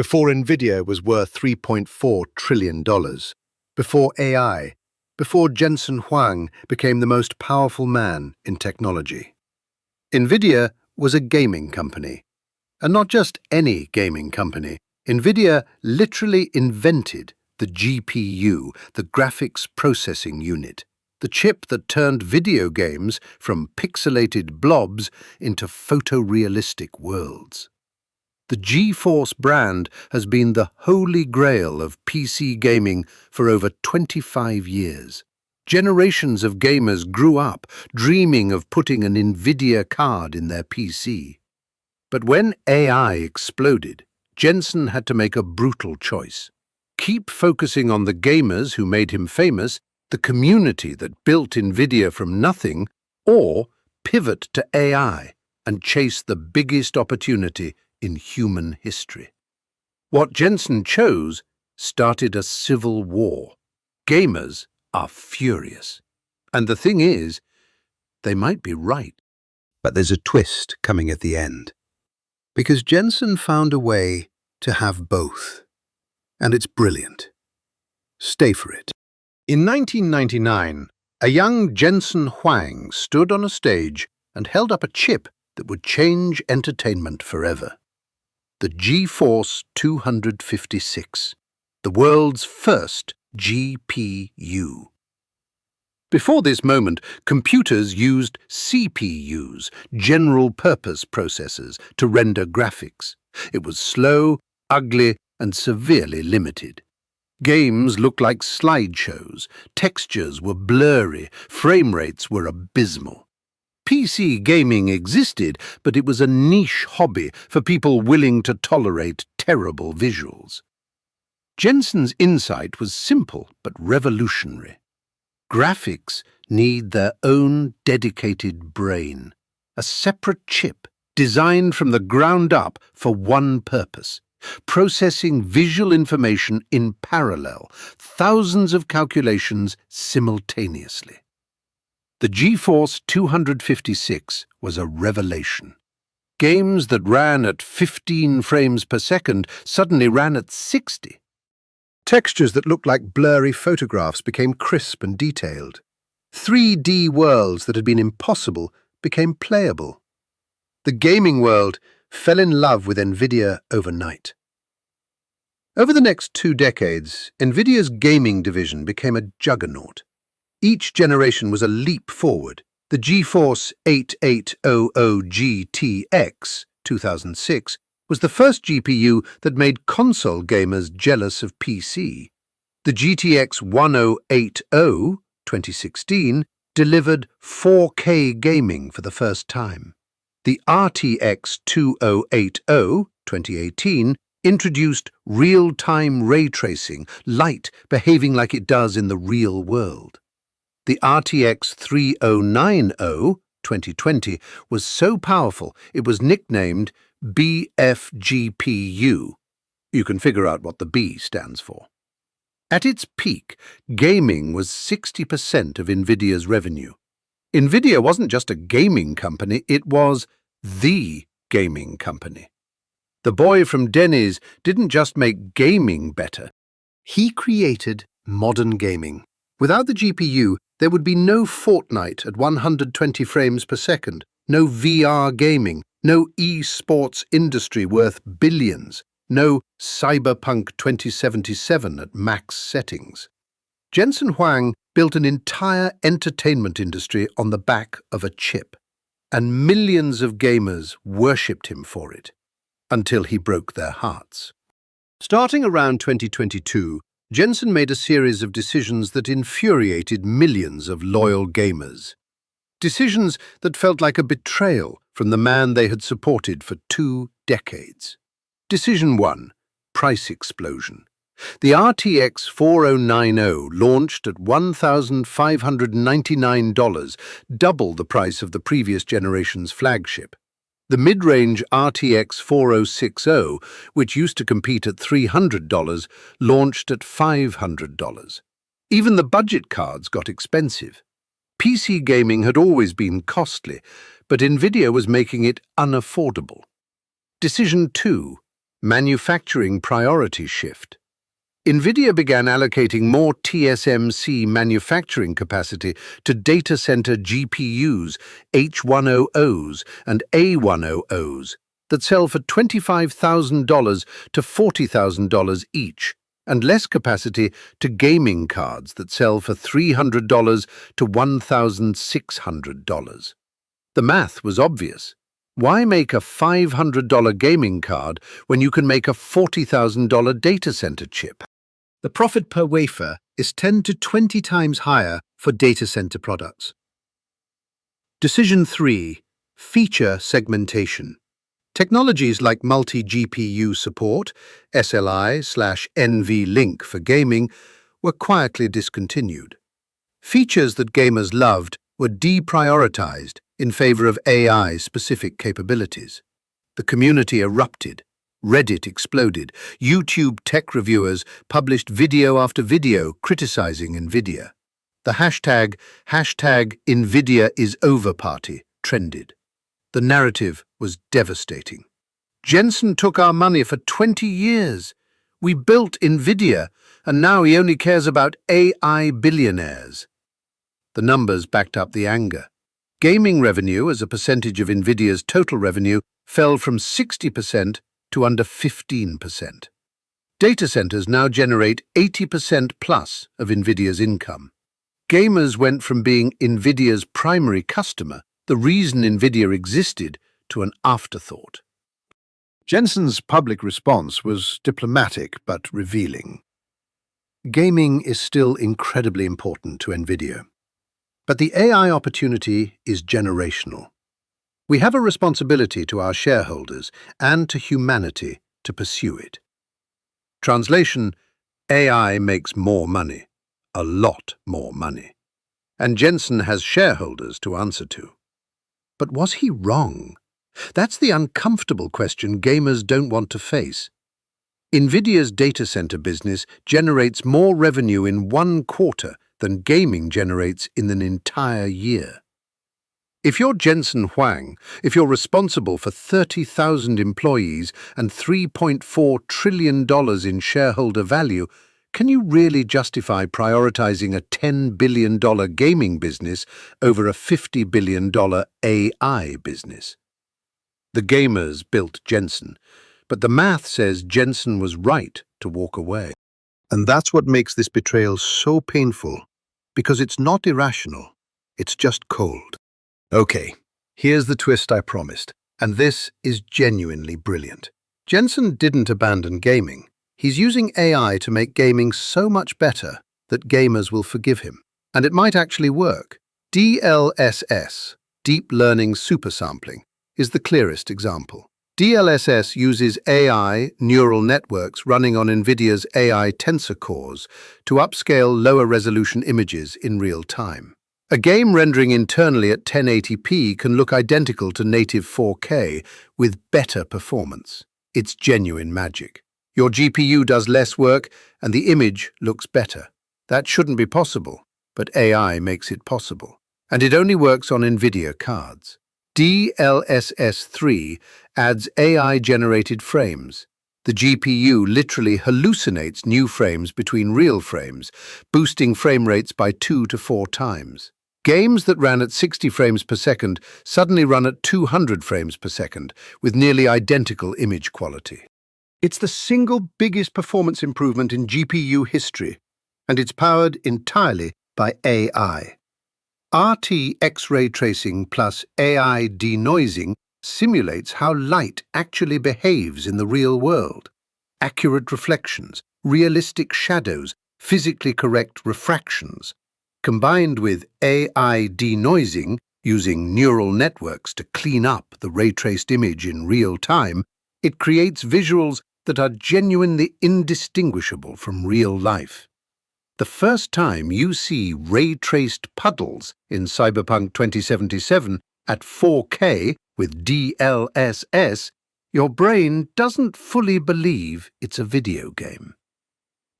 before NVIDIA was worth $3.4 trillion, before AI, before Jensen Huang became the most powerful man in technology. NVIDIA was a gaming company, and not just any gaming company. NVIDIA literally invented the GPU, the graphics processing unit, the chip that turned video games from pixelated blobs into photorealistic worlds. The GeForce brand has been the holy grail of PC gaming for over 25 years. Generations of gamers grew up dreaming of putting an NVIDIA card in their PC. But when AI exploded, Jensen had to make a brutal choice. Keep focusing on the gamers who made him famous, the community that built NVIDIA from nothing, or pivot to AI and chase the biggest opportunity in human history. What Jensen chose started a civil war. Gamers are furious. And the thing is, they might be right. But there's a twist coming at the end. Because Jensen found a way to have both. And it's brilliant. Stay for it. In 1999, a young Jensen Huang stood on a stage and held up a chip that would change entertainment forever. The GeForce 256, the world's first GPU. Before this moment, computers used CPUs, general-purpose processors, to render graphics. It was slow, ugly, and severely limited. Games looked like slideshows, textures were blurry, frame rates were abysmal. PC gaming existed, but it was a niche hobby for people willing to tolerate terrible visuals. Jensen's insight was simple but revolutionary. Graphics need their own dedicated brain, a separate chip designed from the ground up for one purpose: processing visual information in parallel, thousands of calculations simultaneously. The GeForce 256 was a revelation. Games that ran at 15 frames per second suddenly ran at 60. Textures that looked like blurry photographs became crisp and detailed. 3D worlds that had been impossible became playable. The gaming world fell in love with NVIDIA overnight. Over the next 2 decades, NVIDIA's gaming division became a juggernaut. Each generation was a leap forward. The GeForce 8800 GTX 2006 was the first GPU that made console gamers jealous of PC. The GTX 1080 2016 delivered 4K gaming for the first time. The RTX 2080 2018 introduced real-time ray tracing, light behaving like it does in the real world. The RTX 3090 2020 was so powerful it was nicknamed BFGPU. You can figure out what the B stands for. At its peak, gaming was 60% of NVIDIA's revenue. NVIDIA wasn't just a gaming company, it was the gaming company. The boy from Denny's didn't just make gaming better, he created modern gaming. Without the GPU, there would be no Fortnite at 120 frames per second, no VR gaming, no e-sports industry worth billions, no Cyberpunk 2077 at max settings. Jensen Huang built an entire entertainment industry on the back of a chip, and millions of gamers worshipped him for it, until he broke their hearts. Starting around 2022, Jensen made a series of decisions that infuriated millions of loyal gamers. Decisions that felt like a betrayal from the man they had supported for 2 decades. Decision 1. Price explosion. The RTX 4090 launched at $1,599, double the price of the previous generation's flagship. The mid-range RTX 4060, which used to compete at $300, launched at $500. Even the budget cards got expensive. PC gaming had always been costly, but NVIDIA was making it unaffordable. Decision 2. Manufacturing priority shift. NVIDIA began allocating more TSMC manufacturing capacity to data center GPUs, H100s and A100s, that sell for $25,000 to $40,000 each, and less capacity to gaming cards that sell for $300 to $1,600. The math was obvious. Why make a $500 gaming card when you can make a $40,000 data center chip? The profit per wafer is 10 to 20 times higher for data center products. Decision 3. Feature segmentation. Technologies like multi-GPU support, SLI/NVLink for gaming, were quietly discontinued. Features that gamers loved were deprioritized in favor of AI-specific capabilities. The community erupted. Reddit exploded. YouTube tech reviewers published video after video criticizing NVIDIA. The hashtag #NVIDIAIsOver party trended. The narrative was devastating. Jensen took our money for 20 years. We built NVIDIA, and now he only cares about AI billionaires. The numbers backed up the anger. Gaming revenue as a percentage of NVIDIA's total revenue fell from 60% to under 15%. Data centers now generate 80% plus of NVIDIA's income. Gamers went from being NVIDIA's primary customer, the reason NVIDIA existed, to an afterthought. Jensen's public response was diplomatic but revealing. Gaming is still incredibly important to NVIDIA, but the AI opportunity is generational. We have a responsibility to our shareholders and to humanity to pursue it. Translation: AI makes more money, a lot more money. And Jensen has shareholders to answer to. But was he wrong? That's the uncomfortable question gamers don't want to face. NVIDIA's data center business generates more revenue in 1 quarter than gaming generates in an entire year. If you're Jensen Huang, if you're responsible for 30,000 employees and $3.4 trillion in shareholder value, can you really justify prioritizing a $10 billion gaming business over a $50 billion AI business? The gamers built Jensen, but the math says Jensen was right to walk away. And that's what makes this betrayal so painful, because it's not irrational, it's just cold. Okay, here's the twist I promised, and this is genuinely brilliant. Jensen didn't abandon gaming. He's using AI to make gaming so much better that gamers will forgive him. And it might actually work. DLSS, Deep Learning Supersampling, is the clearest example. DLSS uses AI neural networks running on NVIDIA's AI tensor cores to upscale lower-resolution images in real time. A game rendering internally at 1080p can look identical to native 4K with better performance. It's genuine magic. Your GPU does less work and the image looks better. That shouldn't be possible, but AI makes it possible. And it only works on NVIDIA cards. DLSS 3 adds AI-generated frames. The GPU literally hallucinates new frames between real frames, boosting frame rates by 2 to 4 times. Games that ran at 60 frames per second suddenly run at 200 frames per second, with nearly identical image quality. It's the single biggest performance improvement in GPU history, and it's powered entirely by AI. RTX ray tracing plus AI denoising simulates how light actually behaves in the real world. Accurate reflections, realistic shadows, physically correct refractions. Combined with AI denoising, using neural networks to clean up the ray-traced image in real time, it creates visuals that are genuinely indistinguishable from real life. The first time you see ray-traced puddles in Cyberpunk 2077 at 4K with DLSS, your brain doesn't fully believe it's a video game.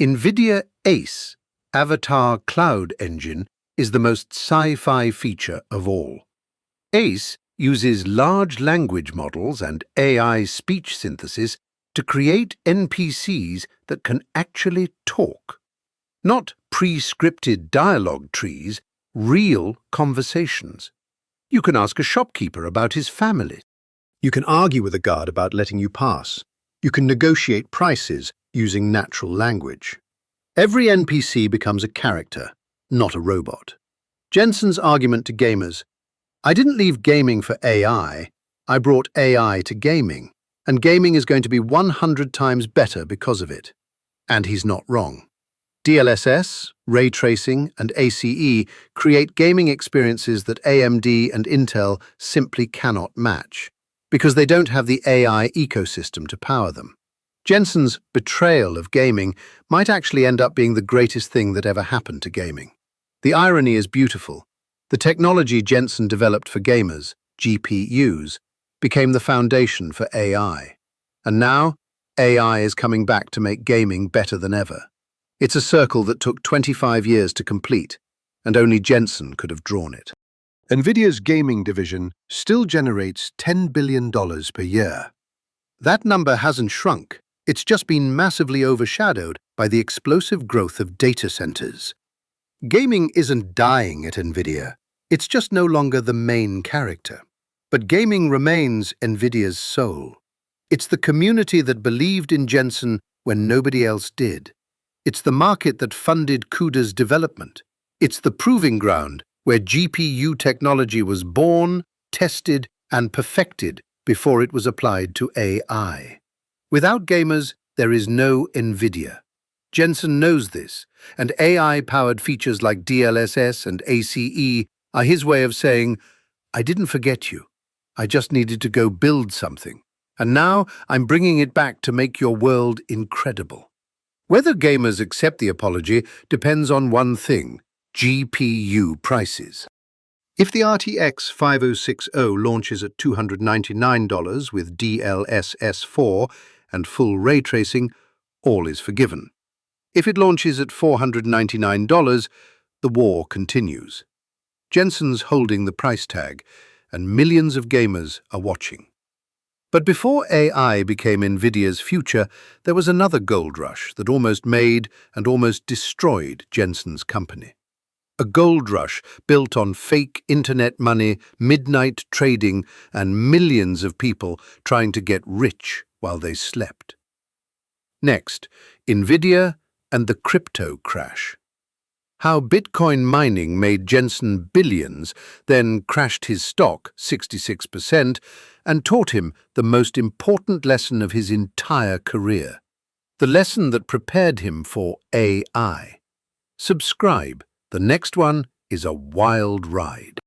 NVIDIA ACE, Avatar Cloud Engine, is the most sci-fi feature of all. ACE uses large language models and AI speech synthesis to create NPCs that can actually talk. Not pre-scripted dialogue trees, real conversations. You can ask a shopkeeper about his family. You can argue with a guard about letting you pass. You can negotiate prices using natural language. Every NPC becomes a character, not a robot. Jensen's argument to gamers: I didn't leave gaming for AI, I brought AI to gaming, and gaming is going to be 100 times better because of it. And he's not wrong. DLSS, ray tracing, and ACE create gaming experiences that AMD and Intel simply cannot match, because they don't have the AI ecosystem to power them. Jensen's betrayal of gaming might actually end up being the greatest thing that ever happened to gaming. The irony is beautiful. The technology Jensen developed for gamers, GPUs, became the foundation for AI. And now, AI is coming back to make gaming better than ever. It's a circle that took 25 years to complete, and only Jensen could have drawn it. NVIDIA's gaming division still generates $10 billion per year. That number hasn't shrunk. It's just been massively overshadowed by the explosive growth of data centers. Gaming isn't dying at NVIDIA. It's just no longer the main character. But gaming remains NVIDIA's soul. It's the community that believed in Jensen when nobody else did. It's the market that funded CUDA's development. It's the proving ground where GPU technology was born, tested, and perfected before it was applied to AI. Without gamers, there is no NVIDIA. Jensen knows this, and AI-powered features like DLSS and ACE are his way of saying, I didn't forget you. I just needed to go build something. And now I'm bringing it back to make your world incredible. Whether gamers accept the apology depends on one thing: GPU prices. If the RTX 5060 launches at $299 with DLSS 4 and full ray tracing, all is forgiven. If it launches at $499, the war continues. Jensen's holding the price tag, and millions of gamers are watching. But before AI became NVIDIA's future, there was another gold rush that almost made and almost destroyed Jensen's company. A gold rush built on fake internet money, midnight trading, and millions of people trying to get rich while they slept. Next, NVIDIA and the crypto crash. How Bitcoin mining made Jensen billions, then crashed his stock 66%, and taught him the most important lesson of his entire career. The lesson that prepared him for AI. Subscribe. The next one is a wild ride.